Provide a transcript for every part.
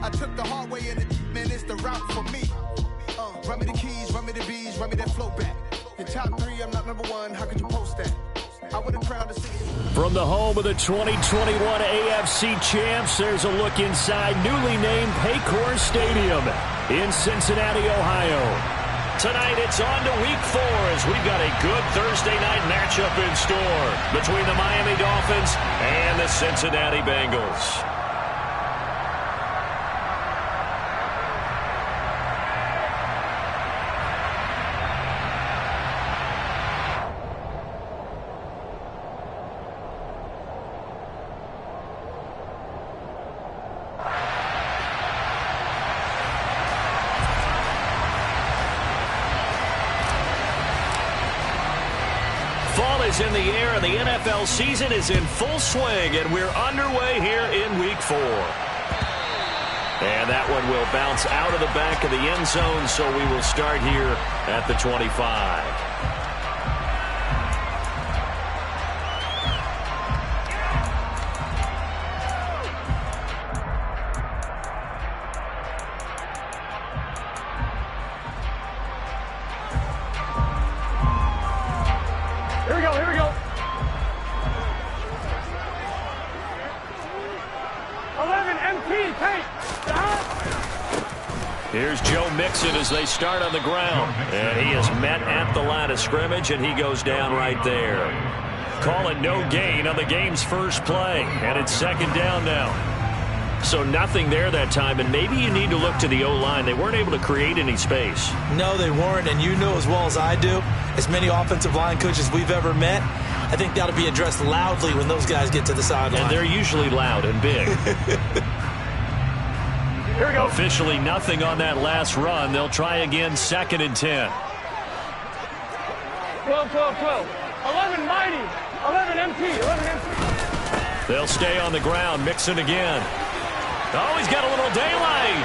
I took the hard way and man, it's the route for me. Run me the keys, run me the bees, run me that flow back. Your top 3, I'm not number 1. How could you post that? I would have crowned the city. From the home of the 2021 AFC champs, there's a look inside newly named Paycor Stadium in Cincinnati, Ohio. Tonight it's on to week 4 as we've got a good Thursday night matchup in store between the Miami Dolphins and the Cincinnati Bengals. In the air, and the NFL season is in full swing, and we're underway here in week 4. And that one will bounce out of the back of the end zone, so we will start here at the 25. Here's Joe Mixon as they start on the ground. And he is met at the line of scrimmage, and he goes down right there. Call it no gain on the game's first play. And it's second down now. So nothing there that time, and maybe you need to look to the O-line. They weren't able to create any space. No, they weren't, and you know as well as I do, as many offensive line coaches we've ever met, I think that'll be addressed loudly when those guys get to the sideline. And they're usually loud and big. Here we go. Officially nothing on that last run. They'll try again, second and 10. 12, 12, 12. 11 mighty. 11 MT. 11 MT. They'll stay on the ground. Mixon again. Oh, he's got a little daylight.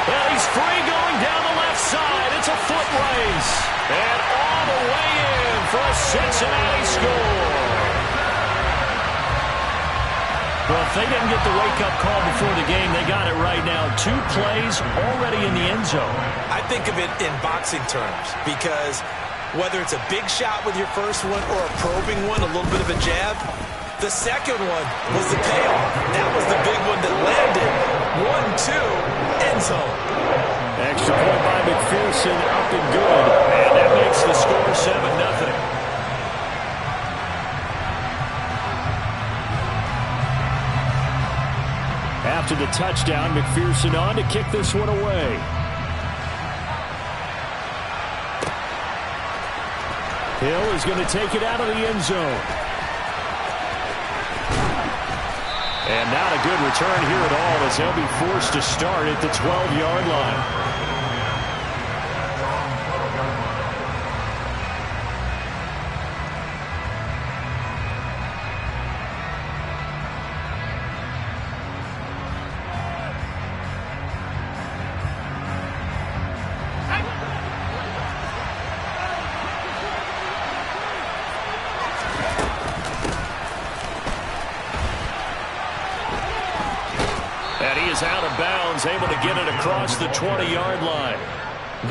Well, he's free going down the left side. It's a foot race. And all the way in for a Cincinnati score. Well, if they didn't get the wake-up call before the game, they got it right now. 2 plays already in the end zone. I think of it in boxing terms because whether it's a big shot with your first one or a probing one, a little bit of a jab, the second one was the payoff. That was the big one that landed. 1-2, end zone. Extra point by McPherson, up and good. And that makes the score 7-0. After the touchdown, McPherson on to kick this one away. Hill is going to take it out of the end zone. And not a good return here at all as they'll be forced to start at the 12-yard line. Out of bounds, able to get it across the 20-yard line.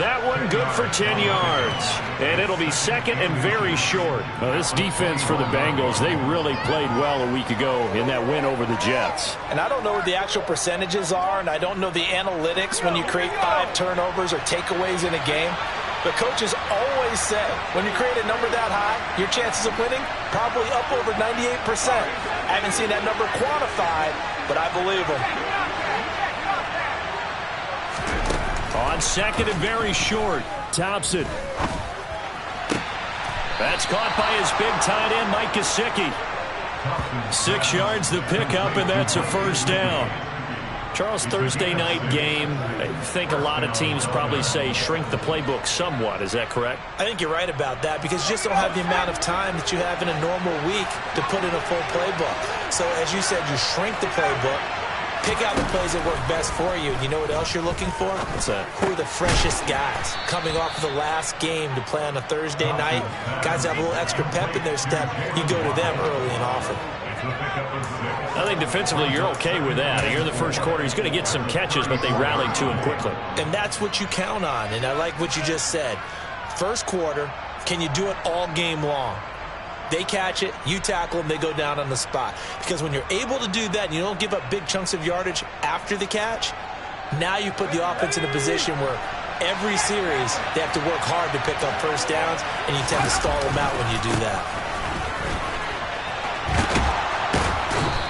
That one good for 10 yards. And it'll be second and very short. Well, this defense for the Bengals, they really played well a week ago in that win over the Jets. And I don't know what the actual percentages are, and I don't know the analytics when you create 5 turnovers or takeaways in a game. But coaches always say, when you create a number that high, your chances of winning probably up over 98%. I haven't seen that number quantified, but I believe them. On second and very short, Thompson. That's caught by his big tight end, Mike Gesicki. 6 yards the pickup, and that's a first down. Charles, Thursday night game, I think a lot of teams probably say shrink the playbook somewhat. Is that correct? I think you're right about that because you just don't have the amount of time that you have in a normal week to put in a full playbook. So, as you said, you shrink the playbook. Pick out the plays that work best for you. You know what else you're looking for? What's that? Who are the freshest guys coming off of the last game to play on a Thursday night? Guys have a little extra pep in their step. You go to them early and often. I think defensively you're okay with that. Here in the first quarter, he's going to get some catches, but they rallied to him quickly. And that's what you count on, and I like what you just said. First quarter, can you do it all game long? They catch it, you tackle them, they go down on the spot. Because when you're able to do that and you don't give up big chunks of yardage after the catch, now you put the offense in a position where every series they have to work hard to pick up first downs, and you tend to stall them out when you do that.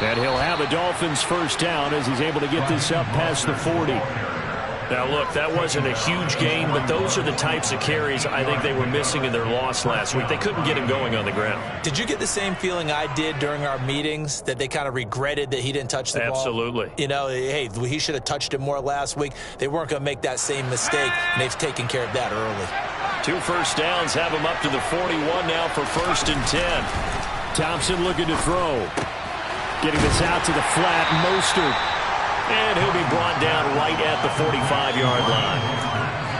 And he'll have a Dolphins first down as he's able to get this up past the 40. Now, look, that wasn't a huge gain, but those are the types of carries I think they were missing in their loss last week. They couldn't get him going on the ground. Did you get the same feeling I did during our meetings, that they kind of regretted that he didn't touch the ball? Absolutely. You know, hey, he should have touched it more last week. They weren't going to make that same mistake, and they've taken care of that early. 2 first downs have him up to the 41 now for 1st and 10. Thompson looking to throw. Getting this out to the flat, Mostert. And he'll be brought down right at the 45-yard line.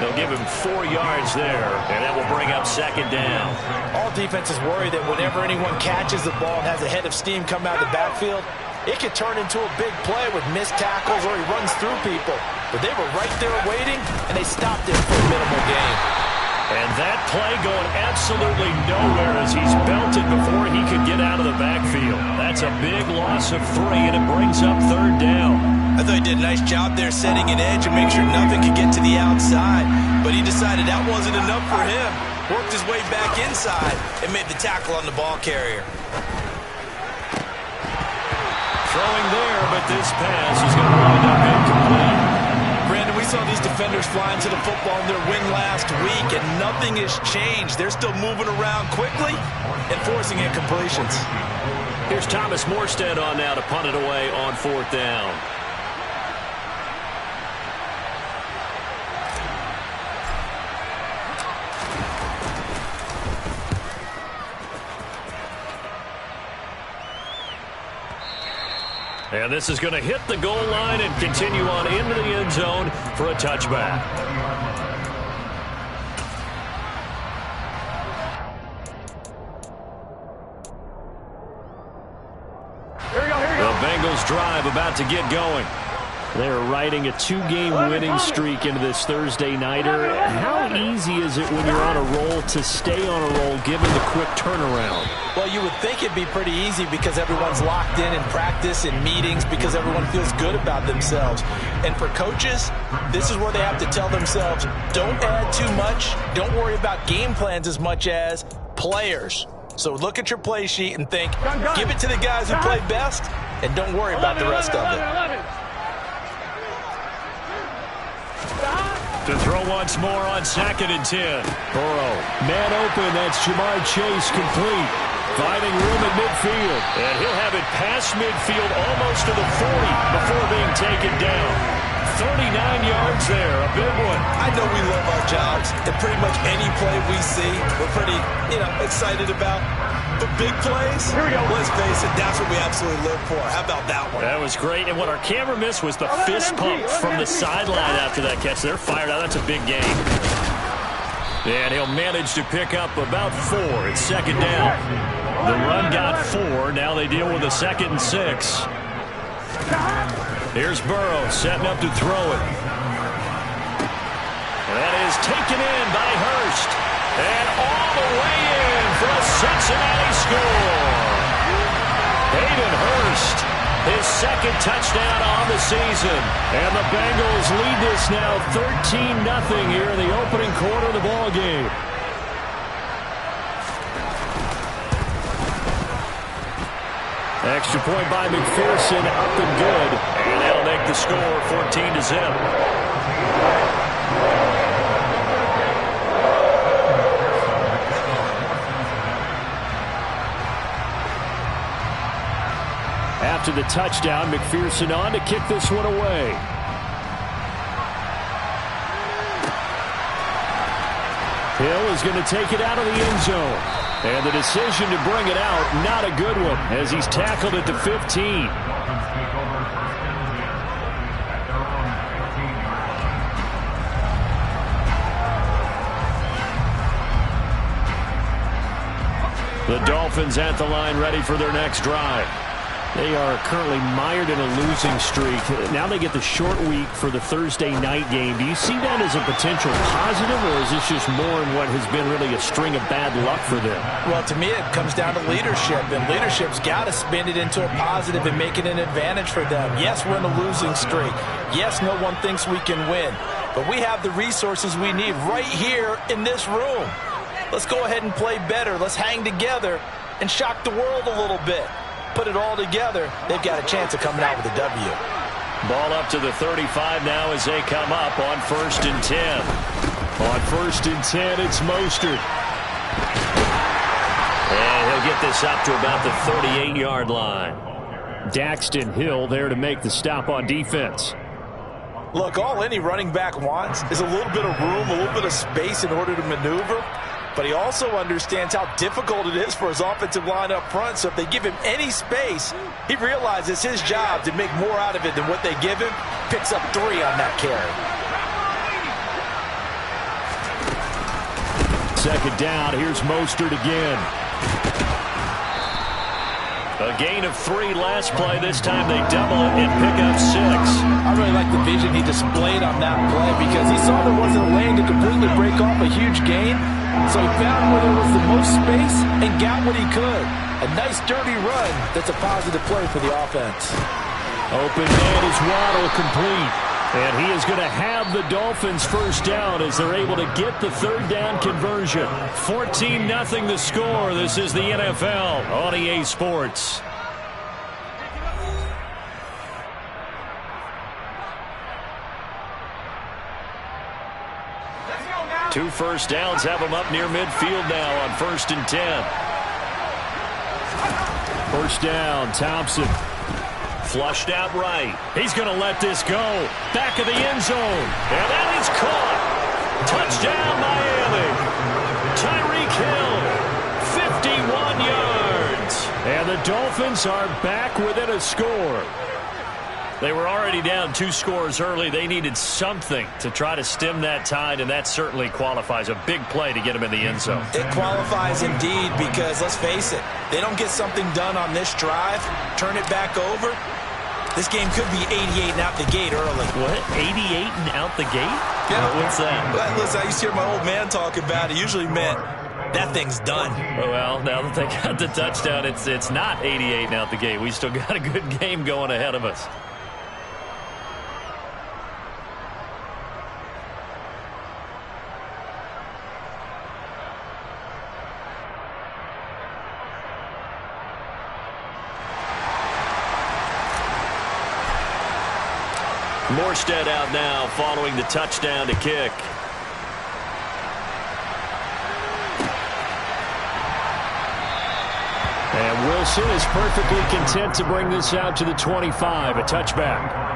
They'll give him 4 yards there, and that will bring up 2nd down. All defenses worry that whenever anyone catches the ball and has a head of steam come out of the backfield, it could turn into a big play with missed tackles or he runs through people. But they were right there waiting, and they stopped him for a minimal gain. And that play going absolutely nowhere as he's belted before he could get out of the backfield. That's a big loss of 3, and it brings up 3rd down. I thought he did a nice job there setting an edge and make sure nothing could get to the outside. But he decided that wasn't enough for him. Worked his way back inside and made the tackle on the ball carrier. Throwing there, but this pass is going to wind up incomplete. Brandon, we saw these defenders flying to the football in their win last week, and nothing has changed. They're still moving around quickly and forcing incompletions. Here's Thomas Morstead on now to punt it away on 4th down. And this is going to hit the goal line and continue on into the end zone for a touchback. The Bengals drive about to get going. They're riding a 2-game winning streak into this Thursday nighter. How easy is it when you're on a roll to stay on a roll given the quick turnaround? Well, you would think it'd be pretty easy because everyone's locked in practice and meetings because everyone feels good about themselves. And for coaches, this is where they have to tell themselves, don't add too much. Don't worry about game plans as much as players. So look at your play sheet and think, give it to the guys who play best, and don't worry about the rest of it. To throw once more on 2nd and 10. Burrow, man open, that's Jamar Chase complete. Finding room at midfield. And he'll have it past midfield almost to the 40 before being taken down. 39 yards there, a big one. I know we love our jobs, and pretty much any play we see, we're pretty, excited about. But big plays, let's face it, that's what we absolutely live for. How about that one? That was great, and what our camera missed was the fist pump from the sideline after that catch. They're fired out. That's a big game. And he'll manage to pick up about 4. It's 2nd down. The run got 4. Now they deal with a 2nd and 6. Here's Burrow setting up to throw it. That is taken in by Hurst. And all the way in for a Cincinnati score. Hayden Hurst, his 2nd touchdown on the season. And the Bengals lead this now 13-0 here in the opening quarter of the ball game. Extra point by McPherson, up and good. And they'll make the score 14-0. After the touchdown, McPherson on to kick this one away. Hill is going to take it out of the end zone. And the decision to bring it out, not a good one, as he's tackled at the 15. The Dolphins at the line ready for their next drive. They are currently mired in a losing streak. Now they get the short week for the Thursday night game. Do you see that as a potential positive, or is this just more in what has been really a string of bad luck for them? Well, to me, it comes down to leadership, and leadership's got to spin it into a positive and make it an advantage for them. Yes, we're in a losing streak. Yes, no one thinks we can win, but we have the resources we need right here in this room. Let's go ahead and play better. Let's hang together and shock the world a little bit. Put it all together, they've got a chance of coming out with a W. Ball up to the 35 now as they come up on 1st and 10. On 1st and 10, it's Mostert. And he'll get this up to about the 38-yard line. Daxton Hill there to make the stop on defense. Look, all any running back wants is a little bit of room, a little bit of space in order to maneuver. But he also understands how difficult it is for his offensive line up front. So if they give him any space, he realizes his job to make more out of it than what they give him. Picks up 3 on that carry. Second down, here's Mostert again. A gain of 3 last play. This time they double it and pick up 6. I really like the vision he displayed on that play because he saw there wasn't a lane to completely break off a huge gain. So he found where there was the most space and got what he could. A nice dirty run that's a positive play for the offense. Open man is Waddle, complete. And he is going to have the Dolphins first down as they're able to get the third down conversion. 14-0 the score. This is the NFL on EA Sports. Two first downs have them up near midfield now on 1st and 10. First down, Thompson. Flushed out right. He's going to let this go. Back of the end zone. And that is caught. Touchdown, Miami. Tyreek Hill, 51 yards. And the Dolphins are back within a score. They were already down 2 scores early. They needed something to try to stem that tide, and that certainly qualifies. A big play to get them in the end zone. It qualifies indeed because, let's face it, they don't get something done on this drive, turn it back over, this game could be 88 and out the gate early. What? 88 and out the gate? Yeah. What's that? Well, listen, I used to hear my old man talk about it. It usually meant that thing's done. Well, now that they got the touchdown, it's not 88 and out the gate. We still got a good game going ahead of us. Morstead out now following the touchdown to kick. And Wilson is perfectly content to bring this out to the 25, a touchback.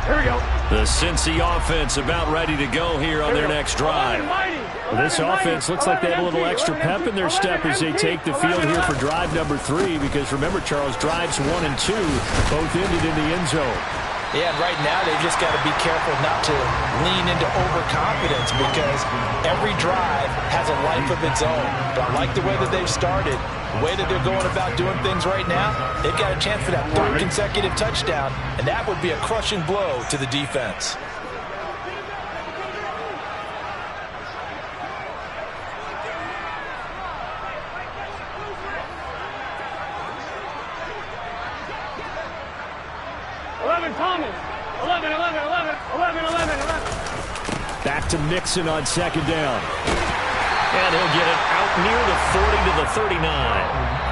Here we go. The Cincy offense about ready to go here on their next drive. This offense looks like they have a little extra pep in their step as they take the field here for drive number 3, because remember, Charles, drives 1 and 2 both ended in the end zone. Yeah, and right now they've just got to be careful not to lean into overconfidence because every drive has a life of its own. But I like the way that they've started, the way that they're going about doing things right now. They've got a chance for that 3rd consecutive touchdown, and that would be a crushing blow to the defense. Back to Mixon on 2nd down. And he'll get it out near the 40 to the 39.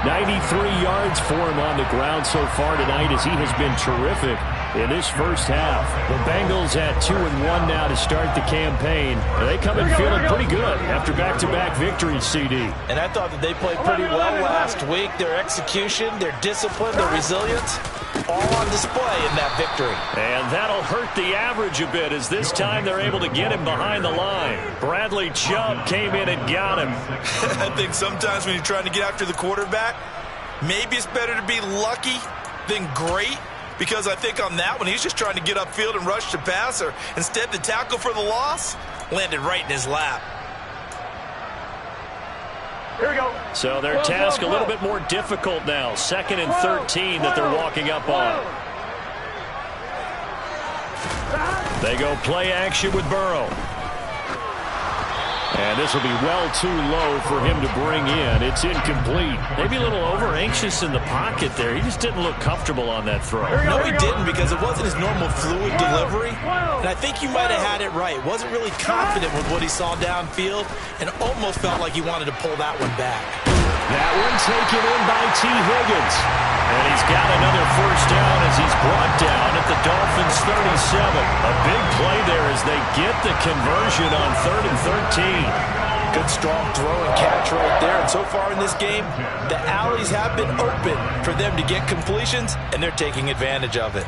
93 yards for him on the ground so far tonight as he has been terrific in this first half. The Bengals at 2-1 now to start the campaign. They come in feeling pretty good after back-to-back victories, CD. And I thought that they played pretty well last week. Their execution, their discipline, their resilience, all on display in that victory. And that'll hurt the average a bit as this time they're able to get him behind the line. Bradley Chubb came in and got him. I think sometimes when you're trying to get after the quarterback, maybe it's better to be lucky than great. because I think on that one, he's just trying to get upfield and rush the passer. Instead, the tackle for the loss landed right in his lap. Here we go. So their task a little bit more difficult now. 2nd and 13 that they're walking up on. They go play action with Burrow. And this will be well too low for him to bring in. It's incomplete. Maybe a little over-anxious in the pocket there. He just didn't look comfortable on that throw. No, he didn't, because it wasn't his normal fluid delivery. And I think you might have had it right. Wasn't really confident with what he saw downfield and almost felt like he wanted to pull that one back. That one taken in by T. Higgins. And he's got another first down as he's brought down at the Dolphins' 37. A big play there as they get the conversion on 3rd and 13. Good strong throw and catch right there. And so far in this game, the alleys have been open for them to get completions, and they're taking advantage of it.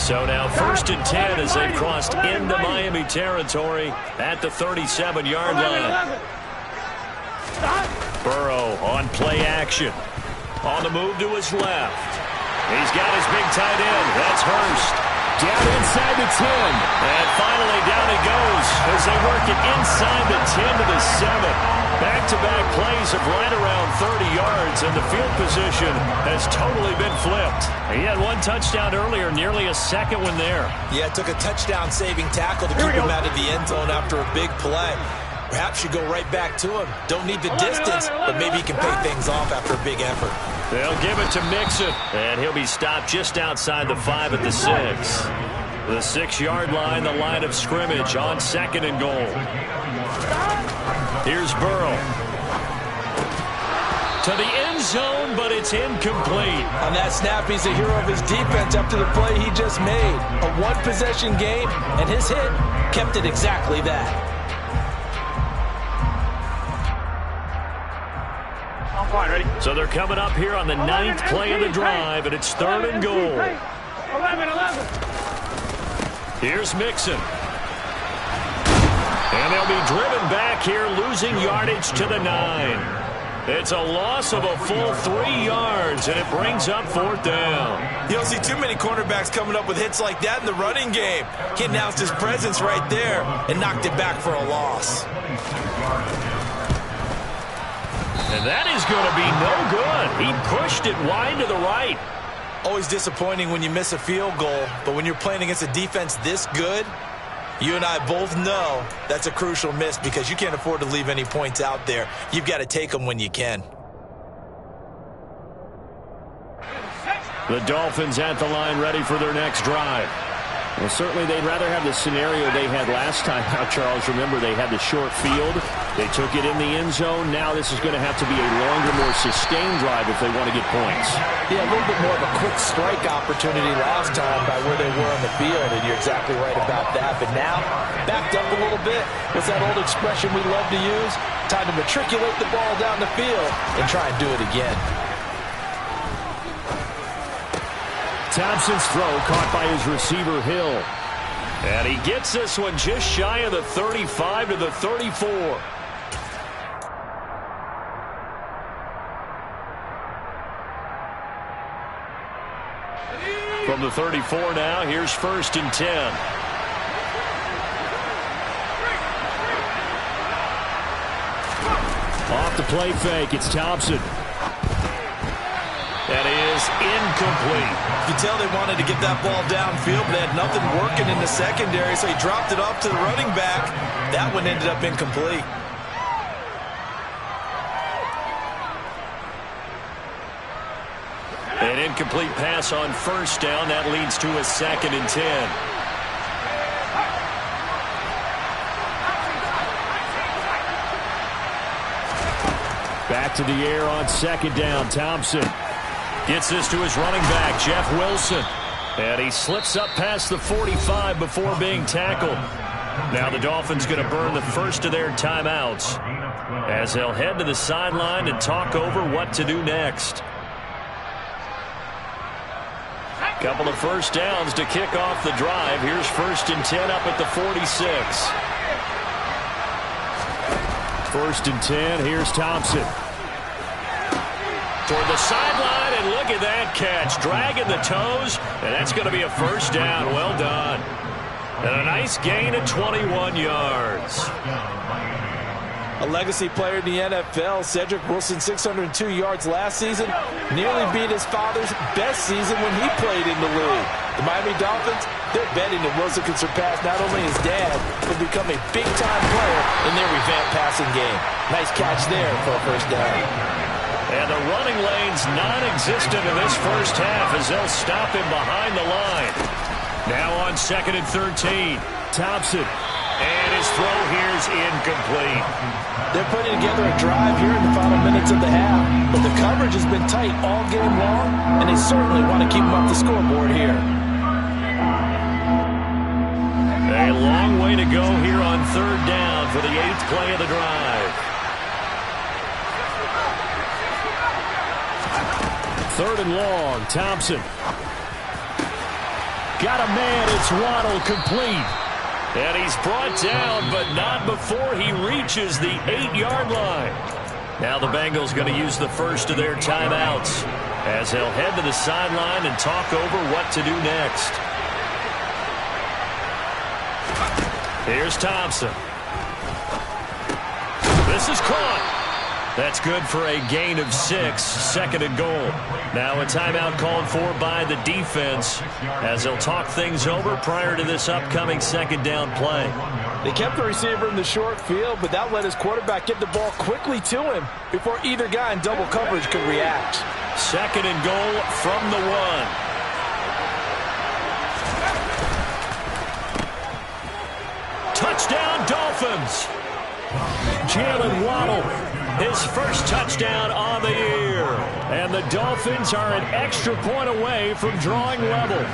So now 1st and 10 as they've crossed into Miami territory at the 37-yard line. Burrow on play action. On the move to his left. He's got his big tight end. That's Hurst. Down inside the 10. And finally down he goes as they work it inside the 10 to the 7. Back-to-back plays of right around 30 yards, and the field position has totally been flipped. He had one touchdown earlier, nearly a second one there. Yeah, it took a touchdown-saving tackle to keep him out of the end zone after a big play. Perhaps you go right back to him. Don't need the distance, but maybe he can pay things off after a big effort. They'll give it to Mixon, and he'll be stopped just outside the 5 at the 6. The 6-yard line, the line of scrimmage on 2nd and goal. Here's Burrow. To the end zone, but it's incomplete. On that snap, he's a hero of his defense after the play he just made. A one-possession game, and his hit kept it exactly that. I'm fine, ready? So they're coming up here on the 9th play of the drive, and it's 3rd and goal. 11. Here's Mixon. And they'll be driven back here, losing yardage to the 9. It's a loss of a full 3 yards, and it brings up 4th down. You don't see too many cornerbacks coming up with hits like that in the running game. He announced his presence right there and knocked it back for a loss. And that is going to be no good. He pushed it wide to the right. Always disappointing when you miss a field goal, but when you're playing against a defense this good, you and I both know that's a crucial miss because you can't afford to leave any points out there. You've got to take them when you can. The Dolphins at the line ready for their next drive. Well, certainly they'd rather have the scenario they had last time. Now, Charles, remember they had the short field. They took it in the end zone. Now this is going to have to be a longer, more sustained drive if they want to get points. Yeah, a little bit more of a quick strike opportunity last time by where they were on the field, and you're exactly right about that. But now, backed up a little bit. What's that old expression we love to use? Time to matriculate the ball down the field and try and do it again. Thompson's throw caught by his receiver, Hill. And he gets this one just shy of the 35 to the 34. From the 34 now, here's 1st and 10. Off the play fake, it's Thompson. That is incomplete. You can tell they wanted to get that ball downfield, but they had nothing working in the secondary, so he dropped it off to the running back. That one ended up incomplete. An incomplete pass on 1st down. That leads to a 2nd and 10. Back to the air on 2nd down. Thompson gets this to his running back, Jeff Wilson. And he slips up past the 45 before being tackled. Now the Dolphins going to burn the first of their timeouts as they'll head to the sideline and talk over what to do next. Couple of first downs to kick off the drive. Here's 1st and 10 up at the 46. 1st and 10. Here's Thompson. toward the sideline, and look at that catch. Dragging the toes, and that's going to be a first down. Well done. And a nice gain of 21 yards. A legacy player in the NFL, Cedric Wilson, 602 yards last season, nearly beat his father's best season when he played in the league. The Miami Dolphins, they're betting that Wilson can surpass not only his dad, but become a big-time player in their revamped passing game. Nice catch there for a first down. And the running lane's non-existent in this first half as they'll stop him behind the line. Now on 2nd and 13, Thompson. And his throw here's incomplete. They're putting together a drive here in the final minutes of the half, but the coverage has been tight all game long, and they certainly want to keep them off the scoreboard here. A long way to go here on 3rd down for the 8th play of the drive. 3rd and long, Thompson. Got a man, it's Waddle, complete. And he's brought down, but not before he reaches the 8-yard line. Now the Bengals going to use the first of their timeouts as they'll head to the sideline and talk over what to do next. Here's Thompson. This is caught. That's good for a gain of 6, 2nd and goal. Now a timeout called for by the defense as they'll talk things over prior to this upcoming 2nd down play. They kept the receiver in the short field, but that let his quarterback get the ball quickly to him before either guy in double coverage could react. 2nd and goal from the 1. Touchdown, Dolphins. Jalen Waddle, his first touchdown on the year. And the Dolphins are an extra point away from drawing level.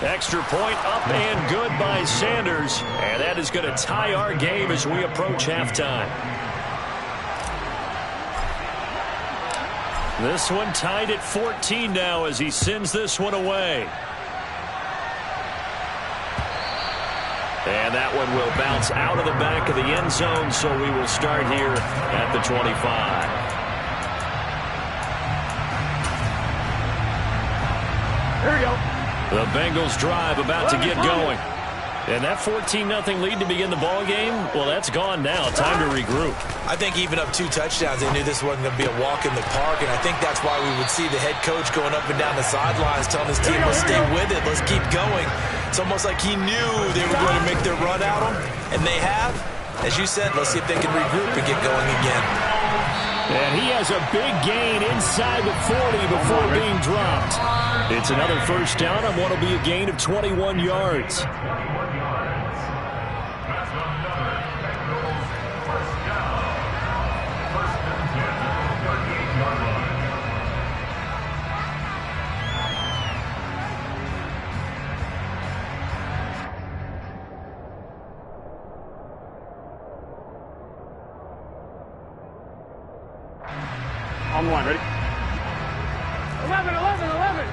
Extra point up and good by Sanders. And that is going to tie our game as we approach halftime. This one tied at 14 now as he sends this one away. And that one will bounce out of the back of the end zone, so we will start here at the 25. Here we go. The Bengals drive about to get going. And that 14-0 lead to begin the ball game, well, that's gone now. Time to regroup. I think even up 2 touchdowns, they knew this wasn't going to be a walk in the park, and I think that's why we would see the head coach going up and down the sidelines telling his team, let's stay with it, let's keep going. It's almost like he knew they were going to make their run at him, and they have. As you said, let's see if they can regroup and get going again. And he has a big gain inside the 40 before being dropped. It's another first down on what will be a gain of 21 yards. On the line, ready? 11, 11, 11.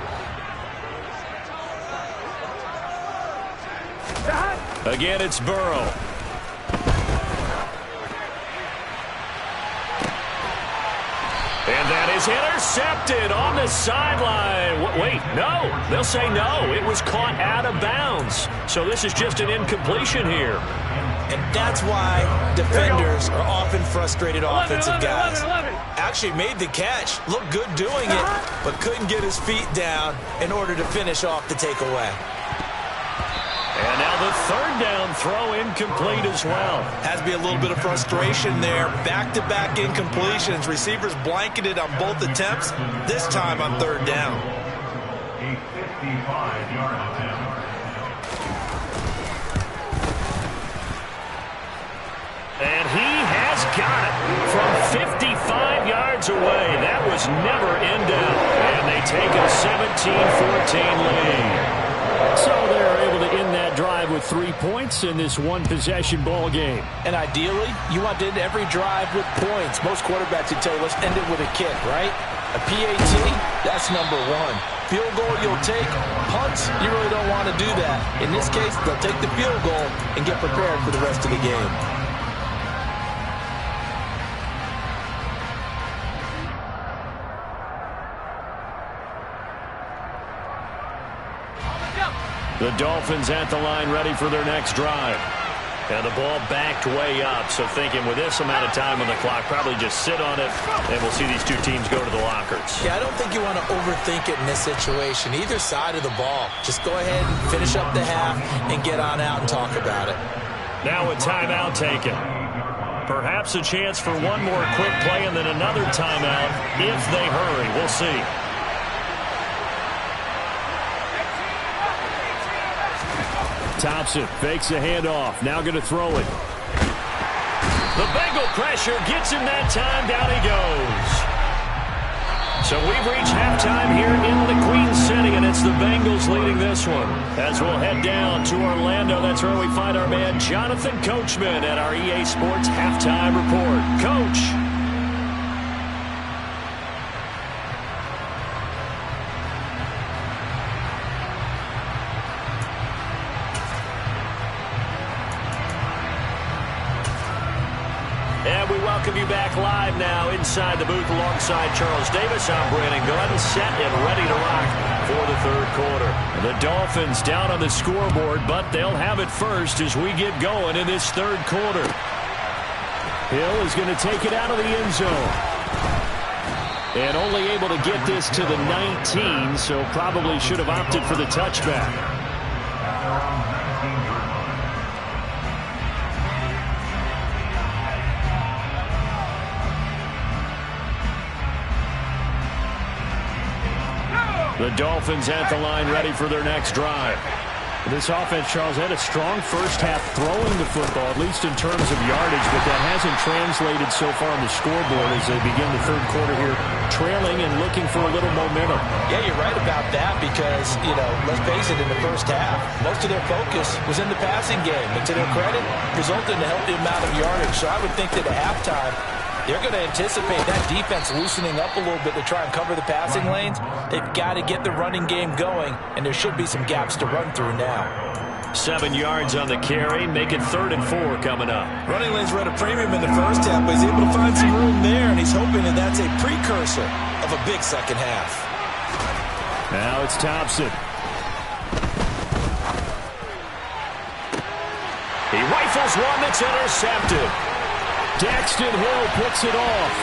Again, it's Burrow. And that is intercepted on the sideline. Wait, no. They'll say no. It was caught out of bounds. So this is just an incompletion here. And that's why defenders are often frustrated offensive guys. Actually made the catch, looked good doing it, but couldn't get his feet down in order to finish off the takeaway. And now the 3rd down throw incomplete as well. Has to be a little bit of frustration there. Back-to-back incompletions. Receivers blanketed on both attempts, this time on 3rd down. A 55-yard attempt. And he has got it from 55 yards away. That was never in doubt. And they take a 17-14 lead. So they're able to end that drive with 3 points in this one-possession ball game. And ideally, you want to end every drive with points. Most quarterbacks would tell you, let's end it with a kick, right? A PAT, that's number 1. Field goal you'll take. Punts, you really don't want to do that. In this case, they'll take the field goal and get prepared for the rest of the game. The Dolphins at the line, ready for their next drive. And the ball backed way up, so thinking with this amount of time on the clock, probably just sit on it, and we'll see these two teams go to the lockers. Yeah, I don't think you want to overthink it in this situation. Either side of the ball. Just go ahead and finish up the half and get on out and talk about it. Now a timeout taken. Perhaps a chance for one more quick play and then another timeout if they hurry. We'll see. Thompson fakes a handoff. Now going to throw it. The Bengal pressure gets him that time. Down he goes. So we've reached halftime here in the Queen City, and it's the Bengals leading this one. As we'll head down to Orlando, that's where we find our man Jonathan Coachman at our EA Sports Halftime Report. Coach. And we welcome you back live now inside the booth alongside Charles Davis. I'm Brandon Glenn, set and ready to rock for the third quarter. The Dolphins down on the scoreboard, but they'll have it first as we get going in this third quarter. Hill is going to take it out of the end zone. And only able to get this to the 19, so probably should have opted for the touchback. The Dolphins at the line, ready for their next drive. This offense, Charles, had a strong first half throwing the football, at least in terms of yardage, but that hasn't translated so far on the scoreboard as they begin the third quarter here, trailing and looking for a little momentum. Yeah, you're right about that because, let's face it, in the first half, most of their focus was in the passing game. And to their credit, resulted in a healthy amount of yardage. So I would think that at halftime, they're going to anticipate that defense loosening up a little bit to try and cover the passing lanes. They've got to get the running game going, and there should be some gaps to run through now. 7 yards on the carry, make it 3rd and 4 coming up. Running lanes were at a premium in the first half, but he's able to find some room there, and he's hoping that that's a precursor of a big second half. Now it's Thompson. He rifles one that's intercepted. Daxton Hill picks it off.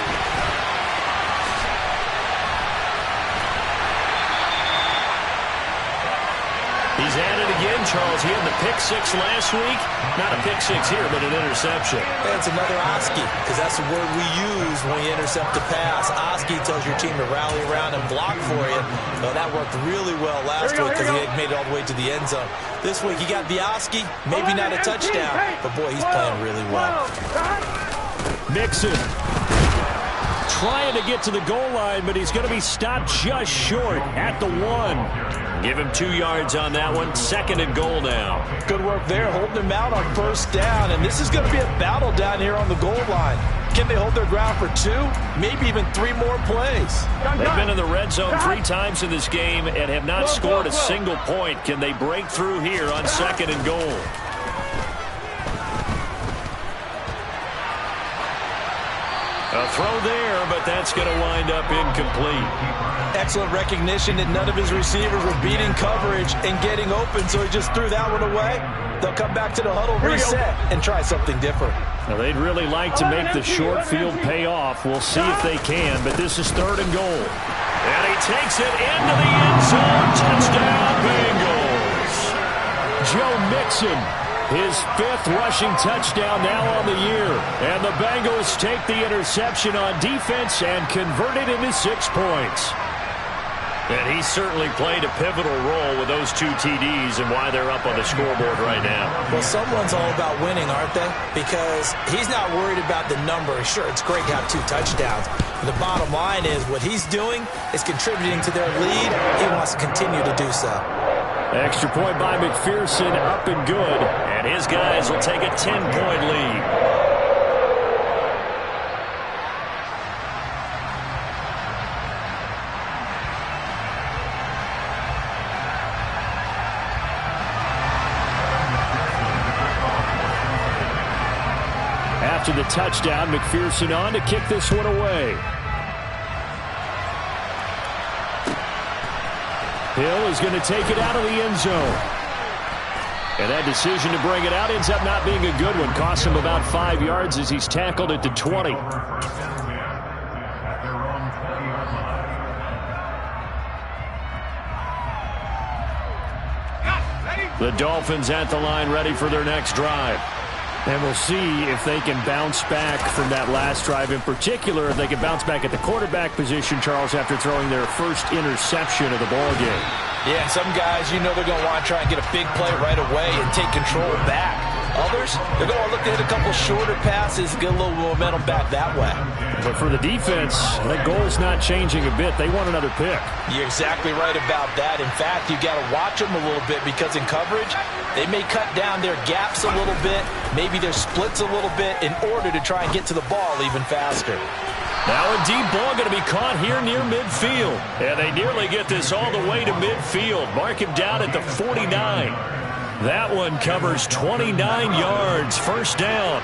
He's at it again, Charles. He had the pick six last week. Not a pick six here, but an interception. That's another Oski, because that's the word we use when you intercept a pass. Oski tells your team to rally around and block for you. Well, that worked really well last week because he had made it all the way to the end zone. This week, he got the Oski, maybe not a touchdown, but boy, he's playing really well. Mixon trying to get to the goal line, but he's going to be stopped just short at the 1. Give him 2 yards on that one. 2nd and goal now. Good work there, holding him out on first down, and this is going to be a battle down here on the goal line. Can they hold their ground for 2, maybe even 3 more plays? They've been in the red zone 3 times in this game and have not scored a single point. Can they break through here on 2nd and goal? A throw there, but that's going to wind up incomplete. Excellent recognition that none of his receivers were beating coverage and getting open, so he just threw that one away. They'll come back to the huddle, reset, and try something different. Now, they'd really like to make the short field pay off. We'll see if they can, but this is 3rd and goal. And he takes it into the end zone. Touchdown, Bengals. Joe Mixon. His 5th rushing touchdown now on the year. And the Bengals take the interception on defense and convert it into 6 points. And he certainly played a pivotal role with those 2 TDs and why they're up on the scoreboard right now. Well, someone's all about winning, aren't they? Because he's not worried about the number. Sure, it's great to have 2 touchdowns. But the bottom line is what he's doing is contributing to their lead. He wants to continue to do so. Extra point by McPherson, up and good. And his guys will take a 10-point lead. After the touchdown, McPherson on to kick this one away. Hill is going to take it out of the end zone. And that decision to bring it out ends up not being a good one. Costs him about 5 yards as he's tackled at the 20. The Dolphins at the line ready for their next drive. And we'll see if they can bounce back from that last drive. In particular, if they can bounce back at the quarterback position, Charles, after throwing their first interception of the ball game. Yeah, some guys, you know they're going to want to try and get a big play right away and take control back. Others, they're going to look to hit a couple shorter passes, get a little momentum back that way. But for the defense, that goal's not changing a bit. They want another pick. You're exactly right about that. In fact, you got to watch them a little bit because in coverage, they may cut down their gaps a little bit, maybe their splits a little bit in order to try and get to the ball even faster. Now a deep ball going to be caught here near midfield. And they nearly get this all the way to midfield. Mark him down at the 49. That one covers 29 yards. First down.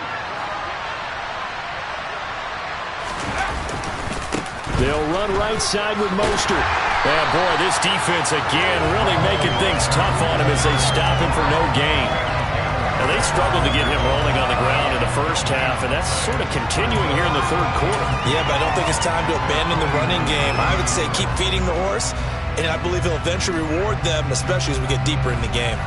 They'll run right side with Mostert. And boy, this defense again really making things tough on him as they stop him for no gain. Now they struggled to get him rolling on the ground in the first half, and that's sort of continuing here in the third quarter. Yeah, but I don't think it's time to abandon the running game. I would say keep feeding the horse, and I believe he'll eventually reward them, especially as we get deeper in the game.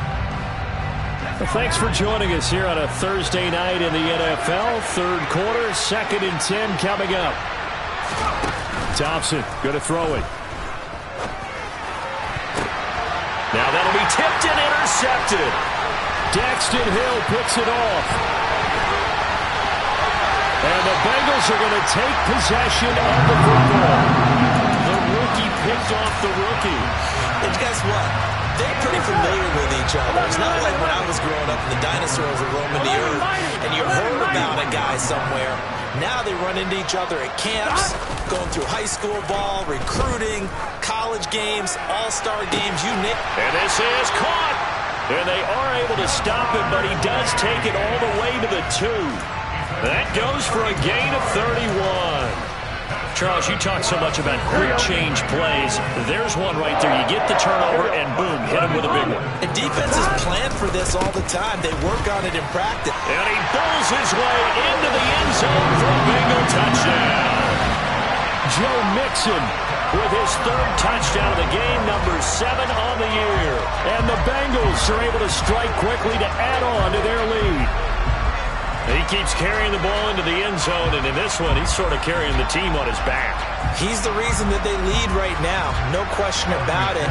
Well, thanks for joining us here on a Thursday night in the NFL. Third quarter, 2nd and 10 coming up. Thompson going to throw it. Now that'll be tipped and intercepted. Daxton Hill picks it off. And the Bengals are going to take possession of the football. The rookie picked off the rookie. And guess what? They're pretty familiar with each other. It's not like when I was growing up and the dinosaurs were roaming the earth and you heard about a guy somewhere. Now they run into each other at camps, going through high school ball, recruiting, college games, all-star games, you name it. And this is caught. And they are able to stop him, but he does take it all the way to the 2. That goes for a gain of 31. Charles, you talk so much about quick change plays. There's one right there. You get the turnover, and boom, hit him with a big one. And defenses plan for this all the time. They work on it in practice. And he bowls his way into the end zone for a Bengal touchdown. Joe Mixon with his 3rd touchdown of the game, number 7 on the year. And the Bengals are able to strike quickly to add on to their lead. He keeps carrying the ball into the end zone, and in this one, he's sort of carrying the team on his back. He's the reason that they lead right now, no question about it.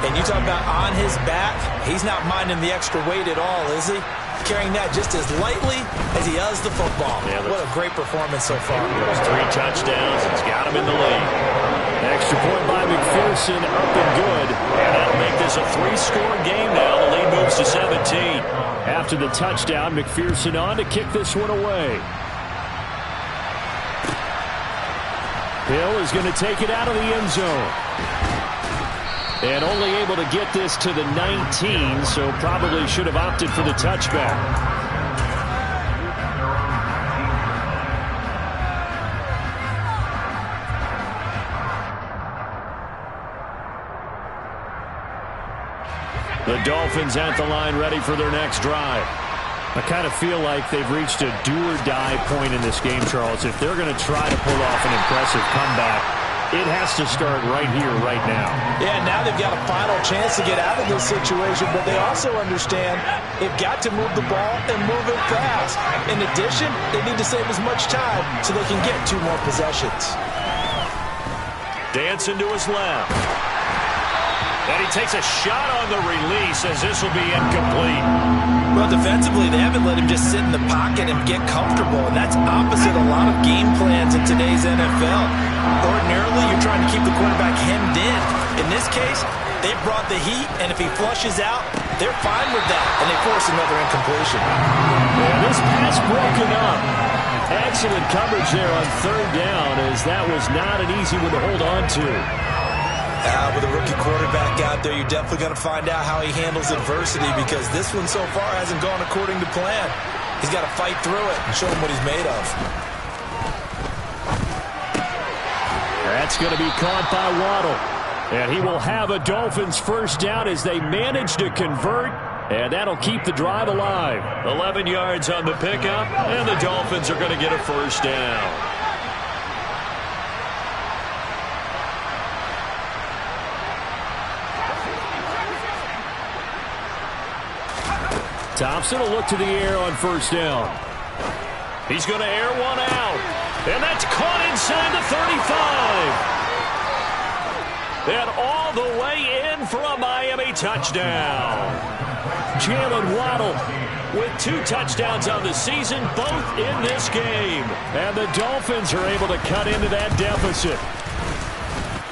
And you talk about on his back, he's not minding the extra weight at all, is he? Carrying that just as lightly as he does the football. Yeah, what a great performance so far. Those 3 touchdowns, it's got him in the lead. Extra point by McPherson, up and good. And that'll make this a 3-score game now. The lead moves to 17. After the touchdown, McPherson on to kick this one away. Hill is going to take it out of the end zone. And only able to get this to the 19, so probably should have opted for the touchback. The Dolphins at the line ready for their next drive. I kind of feel like they've reached a do-or-die point in this game, Charles. If they're going to try to pull off an impressive comeback, it has to start right here, right now. Yeah, now they've got a final chance to get out of this situation, but they also understand they've got to move the ball and move it fast. In addition, they need to save as much time so they can get 2 more possessions. Dancing to his left. And he takes a shot on the release as this will be incomplete. Well, defensively, they haven't let him just sit in the pocket and get comfortable, and that's opposite a lot of game plans in today's NFL. Ordinarily, you're trying to keep the quarterback hemmed in. In this case, they brought the heat, and if he flushes out, they're fine with that, and they force another incompletion. And this pass broken up. Excellent coverage there on 3rd down, as that was not an easy one to hold on to. With a rookie quarterback out there, you're definitely going to find out how he handles adversity because this one so far hasn't gone according to plan. He's got to fight through it and show him what he's made of. That's going to be caught by Waddle. And he will have a Dolphins first down as they manage to convert. And that'll keep the drive alive. 11 yards on the pickup, and the Dolphins are going to get a first down. Thompson will look to the air on first down. He's going to air one out. And that's caught inside the 35. And all the way in for a Miami touchdown. Jalen Waddle with 2 touchdowns on the season, both in this game. And the Dolphins are able to cut into that deficit.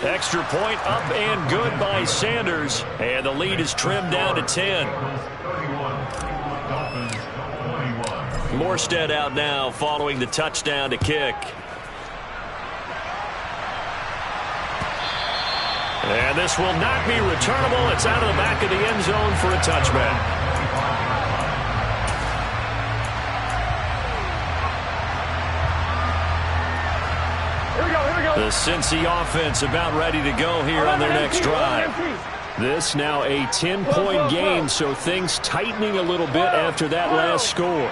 Extra point up and good by Sanders. And the lead is trimmed down to 10. Morstead out now following the touchdown to kick. And this will not be returnable. It's out of the back of the end zone for a touchback. Here we go. The Cincy offense about ready to go here on their next drive. This now a 10-point game, so things tightening a little bit after that last score.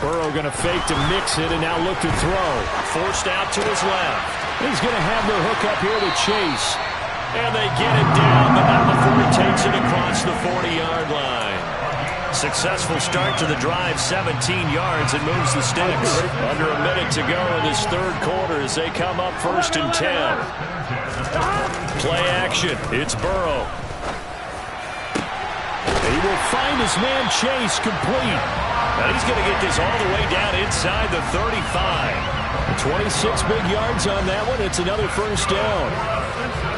Burrow going to fake to mix it and now look to throw. Forced out to his left. He's going to have the hook up here to Chase. And they get it down, but not before he takes it across the 40-yard line. Successful start to the drive, 17 yards, and moves the sticks. Under a minute to go in this third quarter as they come up first and 10. Play action. It's Burrow. He will find his man Chase complete. And he's going to get this all the way down inside the 35. 26 big yards on that one. It's another first down.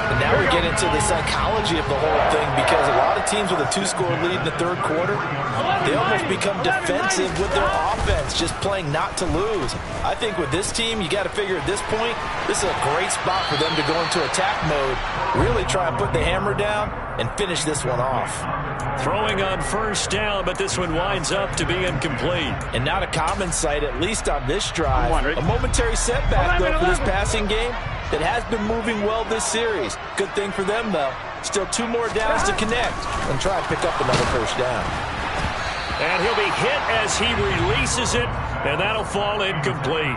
And now we get into the psychology of the whole thing, because a lot of teams with a 2-score lead in the third quarter, they almost become defensive with their offense, just playing not to lose. I think with this team, you got to figure at this point, this is a great spot for them to go into attack mode, really try and put the hammer down and finish this one off. Throwing on first down, but this one winds up to be incomplete. And not a common sight, at least on this drive. A momentary setback, though, for this passing game that has been moving well this series. Good thing for them, though. Still 2 more downs to connect and try and pick up another first down. And he'll be hit as he releases it, and that'll fall incomplete.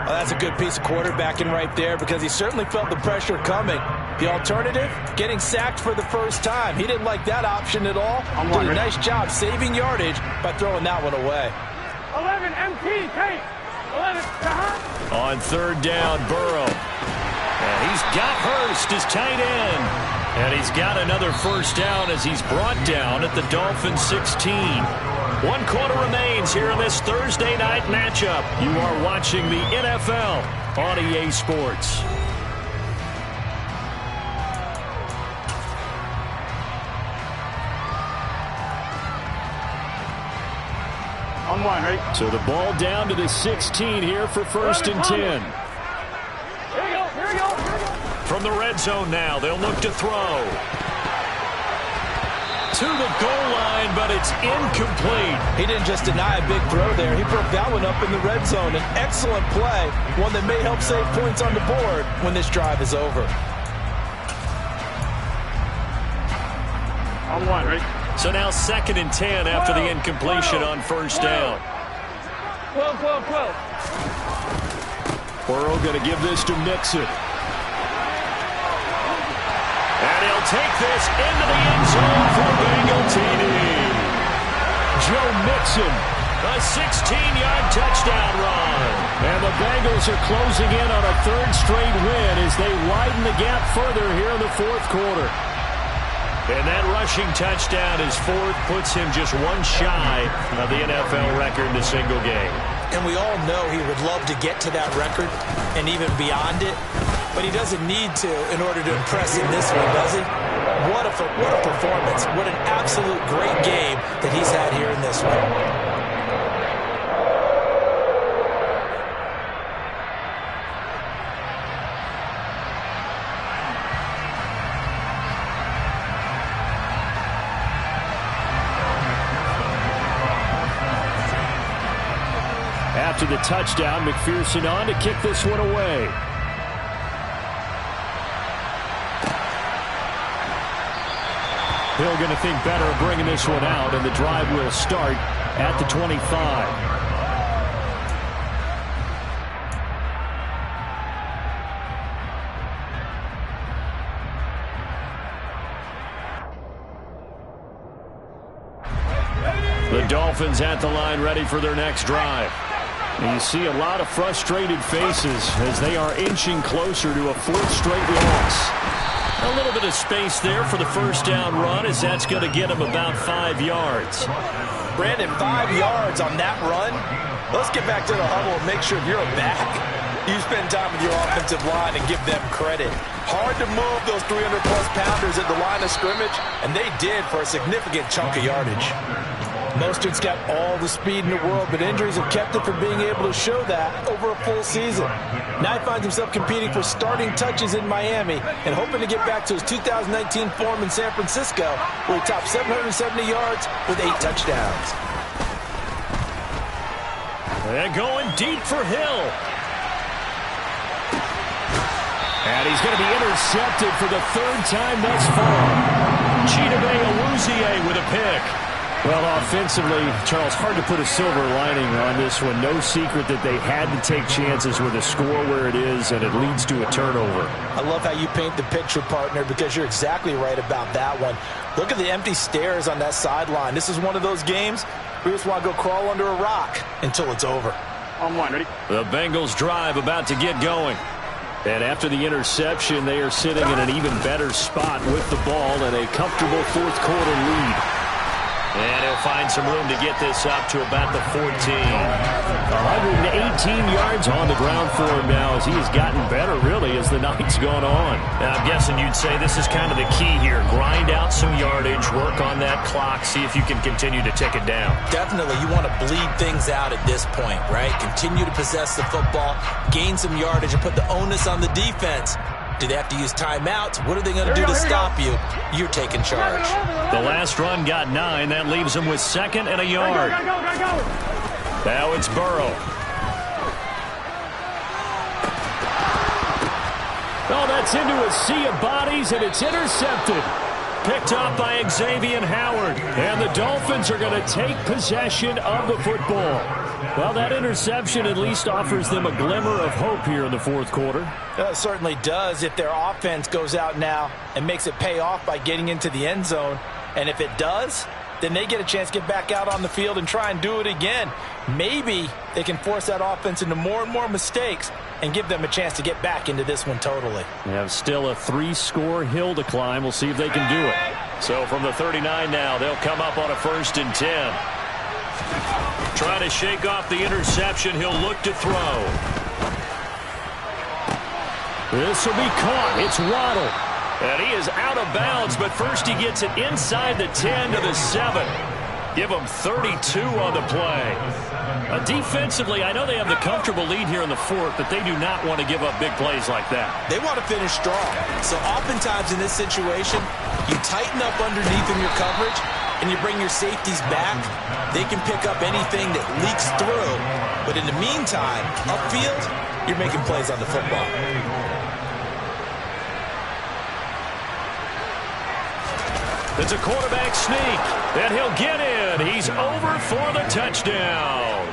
Well, that's a good piece of quarterbacking right there, because he certainly felt the pressure coming. The alternative, getting sacked for the first time. He didn't like that option at all. Did a nice job saving yardage by throwing that one away. 11 MT, take. 11, on third down, Burrow. And he's got Hurst as tight end. And he's got another first down as he's brought down at the Dolphins 16. 1 quarter remains here in this Thursday night matchup. You are watching the NFL on EA Sports. On one, right? So the ball down to the 16 here for first and 10. Here we go. From the red zone now, they'll look to throw. To the goal line, but it's incomplete. He didn't just deny a big throw there. He broke that one up in the red zone. An excellent play, one that may help save points on the board when this drive is over. On one, right? So now 2nd and 10 after the incompletion on first down. 12. Burrow going to give this to Mixon. And he'll take this into the end zone for a Bengal TD. Joe Mixon, a 16-yard touchdown run. And the Bengals are closing in on a 3rd straight win as they widen the gap further here in the 4th quarter. And that rushing touchdown, his 4th, puts him just 1 shy of the NFL record in a single game. And we all know he would love to get to that record and even beyond it, but he doesn't need to in order to impress in this one, does he? What a performance. What an absolute great game that he's had here in this one. after the touchdown. McPherson on to kick this one away. Hill going to think better of bringing this one out, and the drive will start at the 25. The Dolphins at the line ready for their next drive. And you see a lot of frustrated faces as they are inching closer to a fourth straight loss. A little bit of space there for the first down run as that's going to get them about 5 yards. Brandon, 5 yards on that run. Let's get back to the huddle and make sure if you're a back, you spend time with your offensive line and give them credit. Hard to move those 300-plus pounders at the line of scrimmage, and they did for a significant chunk of yardage. Mostert's got all the speed in the world, but injuries have kept him from being able to show that over a full season. Now he finds himself competing for starting touches in Miami and hoping to get back to his 2019 form in San Francisco, where he topped 770 yards with 8 touchdowns. And going deep for Hill. And he's going to be intercepted for the 3rd time thus far. Chidobe Awuzie with a pick. Well, offensively, Charles, hard to put a silver lining on this one. No secret that they had to take chances with a score where it is, and it leads to a turnover. I love how you paint the picture, partner, because you're exactly right about that one. Look at the empty stares on that sideline. This is one of those games where you just want to go crawl under a rock until it's over. On one, ready? The Bengals drive about to get going. And after the interception, they are sitting in an even better spot with the ball and a comfortable fourth quarter lead. And he'll find some room to get this up to about the 14. 118 yards on the ground for him now as he has gotten better, really, as the night's gone on. Now, I'm guessing you'd say this is kind of the key here. Grind out some yardage, work on that clock, see if you can continue to tick it down. Definitely, you want to bleed things out at this point, right? Continue to possess the football, gain some yardage, and put the onus on the defense. Do they have to use timeouts? What are they going to do to stop you? You're taking charge. The last run got 9. That leaves them with 2nd and a yard. Now it's Burrow. Oh, that's into a sea of bodies, and it's intercepted. Picked up by Xavier Howard. And the Dolphins are going to take possession of the football. Well, that interception at least offers them a glimmer of hope here in the fourth quarter. It certainly does if their offense goes out now and makes it pay off by getting into the end zone. And if it does, then they get a chance to get back out on the field and try and do it again. Maybe they can force that offense into more and more mistakes and give them a chance to get back into this one totally. They have still a 3-score hill to climb. We'll see if they can do it. So from the 39 now, they'll come up on a 1st and 10. Trying to shake off the interception. He'll look to throw. This will be caught. It's Waddle. And he is out of bounds, but first he gets it inside the 10 to the 7. Give him 32 on the play. Defensively, I know they have the comfortable lead here in the 4th, but they do not want to give up big plays like that. They want to finish strong. So oftentimes in this situation, you tighten up underneath in your coverage, and you bring your safeties back. They can pick up anything that leaks through. But in the meantime, upfield, you're making plays on the football. It's a quarterback sneak, and he'll get in. He's over for the touchdown.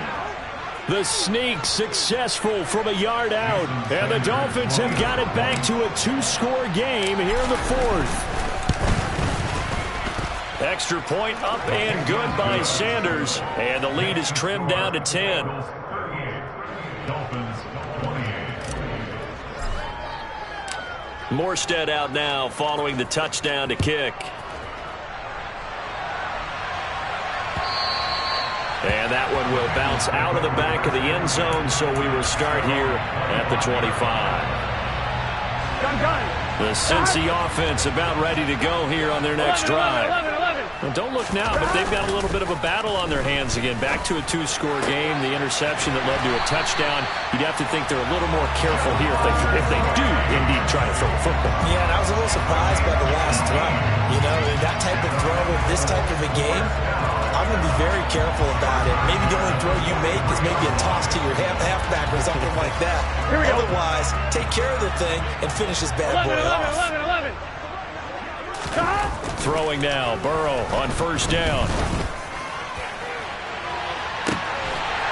The sneak successful from a yard out, and the Dolphins have got it back to a 2-score game here in the 4th. Extra point up and good by Sanders, and the lead is trimmed down to 10. Morstead out now following the touchdown to kick. And that one will bounce out of the back of the end zone, so we will start here at the 25. The Cincy offense about ready to go here on their next drive. Well, don't look now, but they've got a little bit of a battle on their hands again. Back to a 2-score game. The interception that led to a touchdown. You'd have to think they're a little more careful here if they do indeed try to throw a football. Yeah, and I was a little surprised by the last throw. You know, that type of throw in this type of a game, a I'm going to be very careful about it. Maybe the only throw you make is maybe a toss to your halfback or something like that. Otherwise, take care of the thing and finish this bad boy off. 11. Throwing now, Burrow on first down.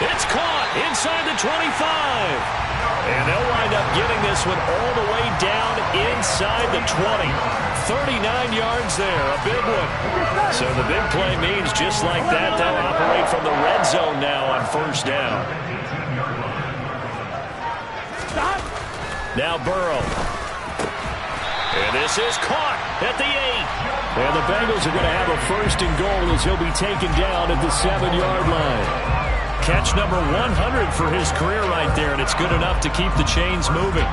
It's caught inside the 25. And they'll wind up getting this one all the way down inside the 20. 39 yards there, a big one. So the big play means just like that, they'll operate from the red zone now on first down. Now Burrow. And this is caught at the 8. And the Bengals are going to have a first and goal as he'll be taken down at the 7-yard line. Catch number 100 for his career right there, and it's good enough to keep the chains moving.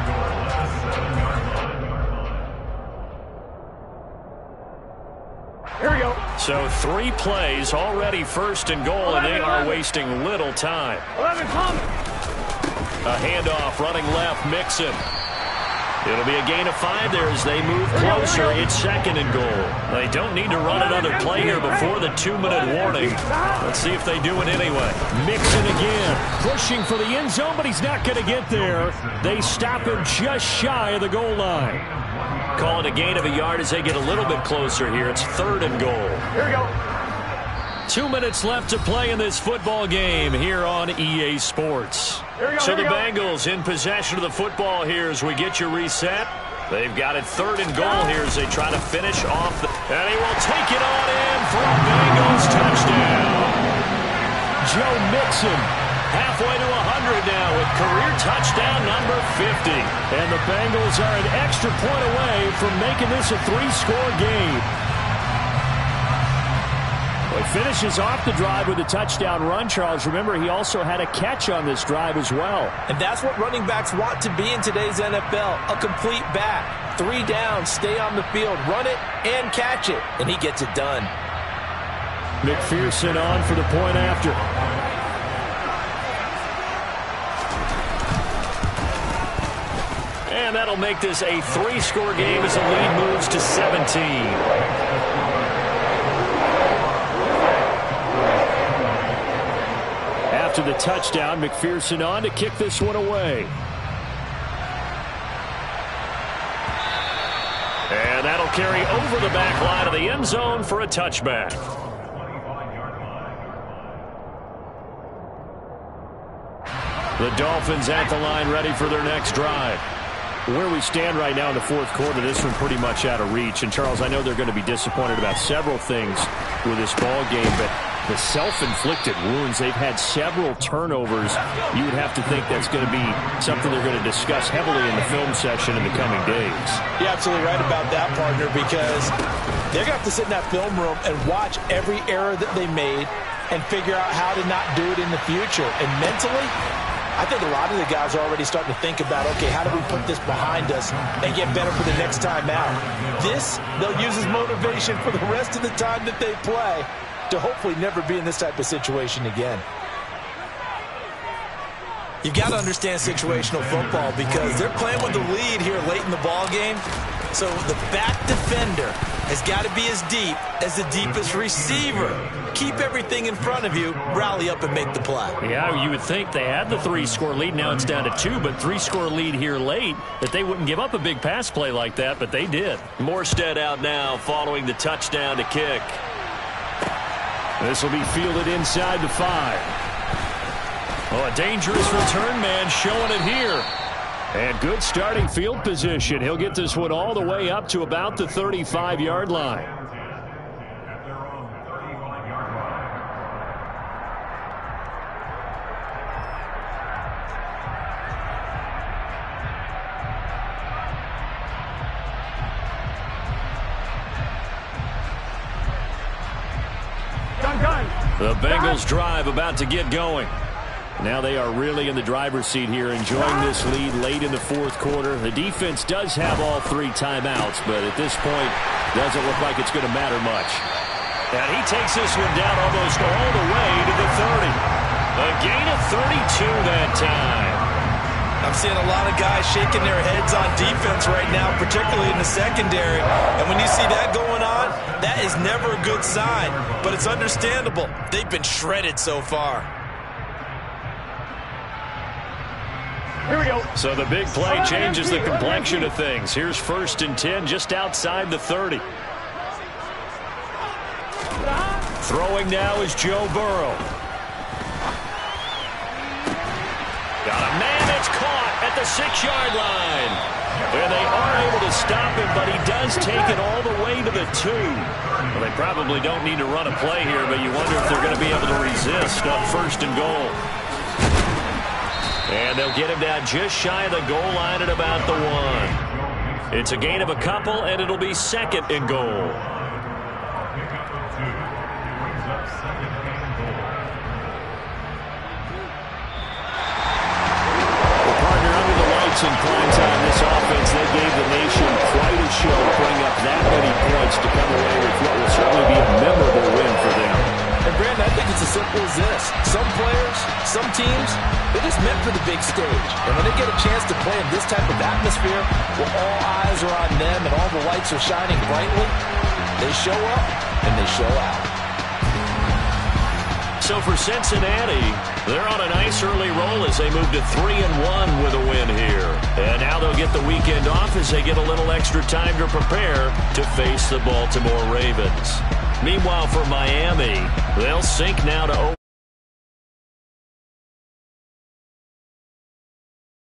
Here we go. So 3 plays already first and goal, and they are wasting little time. 11, come. A handoff running left, Mixon. It'll be a gain of 5 there as they move closer. It's second and goal. They don't need to run another play here before the 2-minute warning. Let's see if they do it anyway. Mixon again, pushing for the end zone, but he's not going to get there. They stop him just shy of the goal line. Call it a gain of a yard as they get a little bit closer here. It's third and goal. Here we go. 2 minutes left to play in this football game here on EA Sports. So the Bengals in possession of the football here as we get you reset. They've got it third and goal here as they try to finish off. And he will take it on in for a Bengals touchdown. Joe Mixon halfway to 100 now with career touchdown number 50. And the Bengals are an extra point away from making this a 3-score game. Well, he finishes off the drive with a touchdown run, Charles. Remember, he also had a catch on this drive as well. And that's what running backs want to be in today's NFL, a complete back. 3 down, stay on the field, run it, and catch it. And he gets it done. McPherson on for the point after. And that'll make this a 3-score game as the lead moves to 17. After the touchdown, McPherson on to kick this one away. And that'll carry over the back line of the end zone for a touchback. The Dolphins at the line ready for their next drive. Where we stand right now in the fourth quarter, this one pretty much out of reach. And, Charles, I know they're going to be disappointed about several things with this ball game, but the self-inflicted wounds, they've had several turnovers. You would have to think that's going to be something they're going to discuss heavily in the film session in the coming days. You're absolutely right about that, partner, because they're going to have to sit in that film room and watch every error that they made and figure out how to not do it in the future. And mentally, I think a lot of the guys are already starting to think about, okay, how do we put this behind us and get better for the next time out? This, they'll use as motivation for the rest of the time that they play to hopefully never be in this type of situation again. You've got to understand situational football because they're playing with the lead here late in the ball game. So the back defender has got to be as deep as the deepest receiver. Keep everything in front of you, rally up and make the play. Yeah, you would think they had the 3-score lead. Now it's down to 2, but 3-score lead here late, that they wouldn't give up a big pass play like that, but they did. Morstead out now following the touchdown to kick. This will be fielded inside the 5. Oh, a dangerous return man showing it here. And good starting field position. He'll get this one all the way up to about the 35-yard line. The Bengals drive about to get going. Now they are really in the driver's seat here, enjoying this lead late in the fourth quarter. The defense does have all 3 timeouts, but at this point, doesn't look like it's going to matter much. And he takes this one down almost all the way to the 30. A gain of 32 that time. A I'm seeing a lot of guys shaking their heads on defense right now, particularly in the secondary. And when you see that going on, that is never a good sign. But it's understandable. They've been shredded so far. Here we go. So the big play changes the complexion of things. Here's 1st and 10 just outside the 30. Throwing now is Joe Burrow. Got a man that's caught at the 6-yard line. And they are able to stop him, but he does take it all the way to the 2. Well, they probably don't need to run a play here, but you wonder if they're going to be able to resist on 1st and goal. And they'll get him down just shy of the goal line at about the 1. It's a gain of a couple, and it'll be 2nd and goal. Well, partner, under the lights in prime time, this offense, they gave the nation quite a show, putting up that many points to come away with what will certainly be a memorable win for them. And, Brandon, I think it's as simple as this. Some players, some teams, they're just meant for the big stage. And when they get a chance to play in this type of atmosphere, where all eyes are on them and all the lights are shining brightly, they show up and they show out. So for Cincinnati, they're on a nice early roll as they move to 3-1 with a win here. And now they'll get the weekend off as they get a little extra time to prepare to face the Baltimore Ravens. Meanwhile, for Miami, they'll sink now to